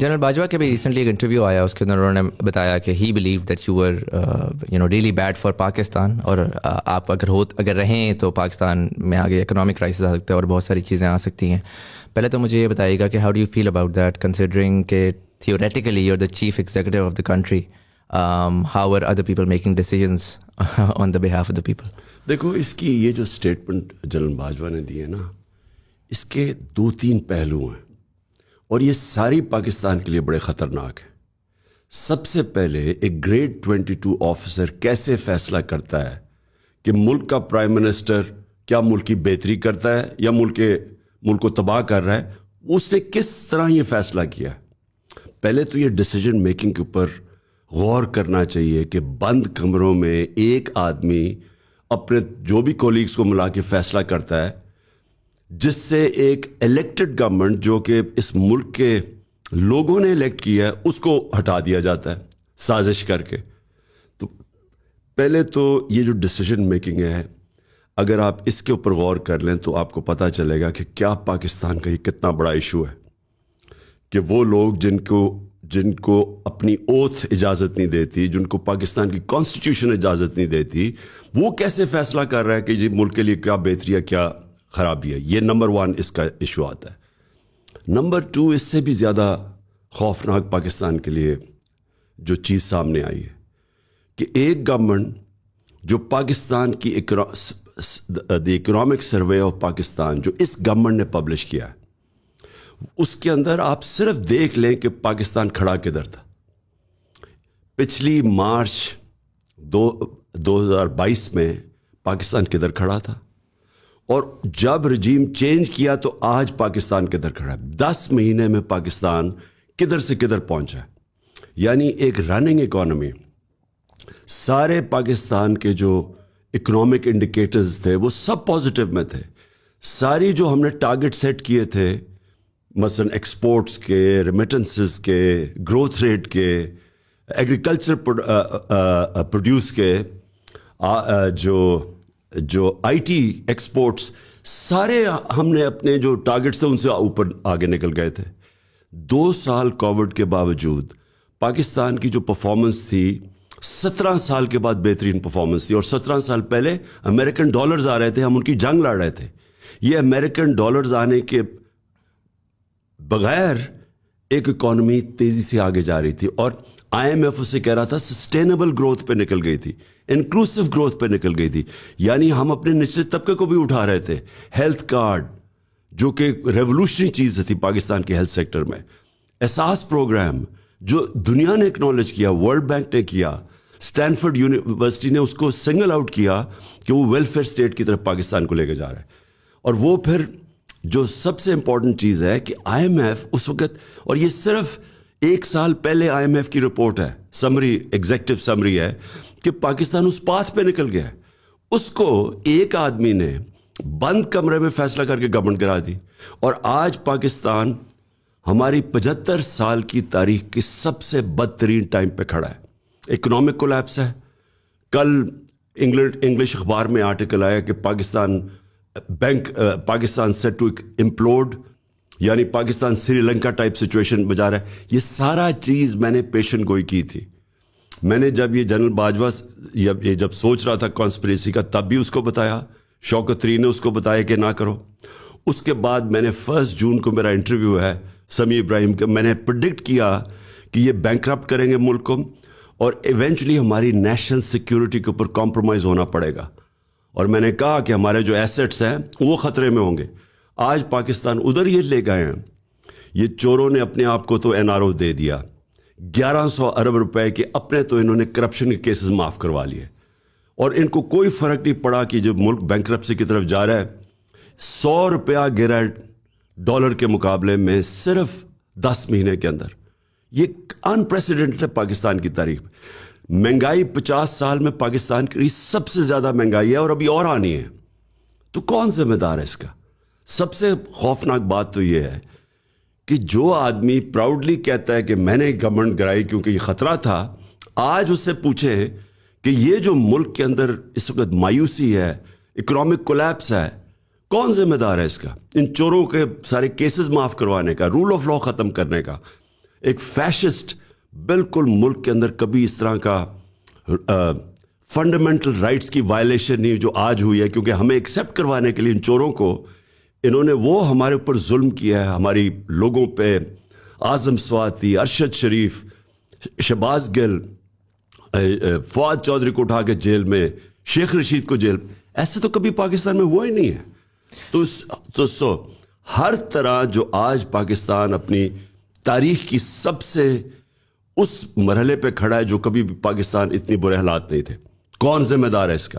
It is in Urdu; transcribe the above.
جنرل باجوہ کے بھی ریسنٹلی ایک انٹرویو آیا, اس کے اندر انہوں نے بتایا کہ he believe that you were really bad for Pakistan, اور آپ اگر رہیں تو پاکستان میں آگے اکنامک کرائسس آ سکتا ہے اور بہت ساری چیزیں آ سکتی ہیں. پہلے تو مجھے یہ بتائیے گا کہ how do you feel about that, considering کہ theoretically you are the chief executive of the country, how are other people making decisions on the behalf of the people. دیکھو, اس کی یہ جو اسٹیٹمنٹ جنرل باجوہ نے دی ہے نا, اس کے 2-3 پہلو ہیں اور یہ ساری پاکستان کے لیے بڑے خطرناک ہے. سب سے پہلے ایک گریڈ 22 آفیسر کیسے فیصلہ کرتا ہے کہ ملک کا پرائم منسٹر کیا ملک کی بہتری کرتا ہے یا ملک کو تباہ کر رہا ہے, اس نے کس طرح یہ فیصلہ کیا. پہلے تو یہ ڈیسیجن میکنگ کے اوپر غور کرنا چاہیے کہ بند کمروں میں ایک آدمی اپنے جو بھی کولیگز کو ملا کے فیصلہ کرتا ہے, جس سے ایک الیکٹڈ گورنمنٹ جو کہ اس ملک کے لوگوں نے الیکٹ کیا ہے اس کو ہٹا دیا جاتا ہے سازش کر کے. تو پہلے تو یہ جو ڈیسیجن میکنگ ہے, اگر آپ اس کے اوپر غور کر لیں تو آپ کو پتہ چلے گا کہ کیا پاکستان کا یہ کتنا بڑا ایشو ہے کہ وہ لوگ جن کو اپنی اوتھ اجازت نہیں دیتی, جن کو پاکستان کی کانسٹیٹیوشن اجازت نہیں دیتی, وہ کیسے فیصلہ کر رہا ہے کہ جی ملک کے لیے کیا بہتری ہے کیا خرابی ہے. یہ نمبر 1 اس کا ایشو آتا ہے. نمبر 2, اس سے بھی زیادہ خوفناک پاکستان کے لیے جو چیز سامنے آئی ہے کہ ایک گورنمنٹ جو پاکستان کی the economic survey of Pakistan جو اس گورنمنٹ نے پبلش کیا ہے, اس کے اندر آپ صرف دیکھ لیں کہ پاکستان کھڑا کدھر تھا. پچھلی مارچ 2022 میں پاکستان کدھر کھڑا تھا, اور جب رجیم چینج کیا تو آج پاکستان کدھر کھڑا ہے. 10 مہینے میں پاکستان کدھر سے کدھر پہنچا ہے. یعنی ایک رننگ اکانومی, سارے پاکستان کے جو اکنامک انڈیکیٹرز تھے وہ سب پازیٹیو میں تھے. ساری جو ہم نے ٹارگٹ سیٹ کیے تھے, مثلا ایکسپورٹس کے, ریمیٹنسز کے, گروتھ ریٹ کے, ایگریکلچر پروڈیوس کے, جو آئی ٹی ایکسپورٹس, سارے ہم نے اپنے جو ٹارگٹس تھے ان سے اوپر آگے نکل گئے تھے. 2 سال کووڈ کے باوجود پاکستان کی جو پرفارمنس تھی 17 سال کے بعد بہترین پرفارمنس تھی. اور 17 سال پہلے امریکن ڈالرز آ رہے تھے, ہم ان کی جنگ لڑ رہے تھے. یہ امریکن ڈالرز آنے کے بغیر ایک اکانومی تیزی سے آگے جا رہی تھی, اور آئی ایم ایف اسے کہہ رہا تھا سسٹینیبل گروتھ پہ نکل گئی تھی, انکلوسیو گروتھ پہ نکل گئی تھی. یعنی ہم اپنے نچلے طبقے کو بھی اٹھا رہے تھے. ہیلتھ کارڈ جو کہ ریولوشنری چیز تھی پاکستان کے ہیلتھ سیکٹر میں, احساس پروگرام جو دنیا نے اکنالج کیا, ورلڈ بینک نے کیا, اسٹینفورڈ یونیورسٹی نے اس کو سنگل آؤٹ کیا کہ وہ ویلفیئر اسٹیٹ کی طرف پاکستان کو لے کے جا رہا ہے. اور وہ پھر جو سب سے امپورٹنٹ چیز ہے کہ آئی ایم ایف اس وقت, اور یہ صرف 1 سال پہلے آئی ایم ایف کی رپورٹ ہے, سمری ایگزیکٹو سمری ہے کہ پاکستان اس پاتھ پہ نکل گیا ہے. اس کو ایک آدمی نے بند کمرے میں فیصلہ کر کے گورنمنٹ کرا دی, اور آج پاکستان ہماری 75 سال کی تاریخ کی سب سے بدترین ٹائم پہ کھڑا ہے. اکنامک کولیپس ہے. کل انگلش اخبار میں آرٹیکل آیا کہ پاکستان سیٹ ٹو امپلوڈ, یعنی پاکستان سری لنکا ٹائپ سچویشن بجا رہا ہے. یہ سارا چیز میں نے پیشن گوئی کی تھی. میں نے جب یہ جنرل باجوہ جب سوچ رہا تھا کانسپریسی کا, تب بھی اس کو بتایا, شوکت طری نے اس کو بتایا کہ نہ کرو. اس کے بعد میں نے 1 جون کو میرا انٹرویو ہے سمیع ابراہیم کا, میں نے پریڈکٹ کیا کہ یہ بینکرپٹ کریں گے ملک کو, اور ایونچولی ہماری نیشنل سیکیورٹی کے اوپر کمپرومائز ہونا پڑے گا. اور میں نے کہا کہ ہمارے جو ایسٹس ہیں وہ خطرے میں ہوں گے. آج پاکستان ادھر یہ لے گئے ہیں. یہ چوروں نے اپنے آپ کو تو این آر او دے دیا, 1100 ارب روپے کے اپنے تو انہوں نے کرپشن کے کیسز معاف کروا لیے, اور ان کو کوئی فرق نہیں پڑا کہ جب ملک بینکرپسی کی طرف جا رہا ہے 100 روپیہ گرا ڈالر کے مقابلے میں صرف 10 مہینے کے اندر. یہ انپریسیڈنٹڈ ہے پاکستان کی تاریخ میں. مہنگائی 50 سال میں پاکستان کی سب سے زیادہ مہنگائی ہے, اور ابھی اور آنی ہے. تو کون ذمہ دار ہے اس کا؟ سب سے خوفناک بات تو یہ ہے کہ جو آدمی پراؤڈلی کہتا ہے کہ میں نے گورنمنٹ گرائی کیونکہ یہ خطرہ تھا, آج اس سے پوچھے کہ یہ جو ملک کے اندر اس وقت مایوسی ہے, اکنامک کولیپس ہے, کون ذمہ دار ہے اس کا؟ ان چوروں کے سارے کیسز معاف کروانے کا, رول آف لا ختم کرنے کا, ایک فیشسٹ بالکل ملک کے اندر کبھی اس طرح کا فنڈامنٹل رائٹس کی وائلیشن نہیں جو آج ہوئی ہے، کیونکہ ہمیں ایکسیپٹ کروانے کے لیے ان چوروں کو انہوں نے وہ ہمارے اوپر ظلم کیا ہے، ہماری لوگوں پہ، اعظم سواتی، ارشد شریف، شہباز گل، فواد چودھری کو اٹھا کے جیل میں، شیخ رشید کو جیل، ایسے تو کبھی پاکستان میں ہوا ہی نہیں ہے۔ تو ہر طرح جو آج پاکستان اپنی تاریخ کی سب سے اس مرحلے پہ کھڑا ہے جو کبھی بھی پاکستان اتنی برے حالات نہیں تھے، کون ذمہ دار ہے اس کا؟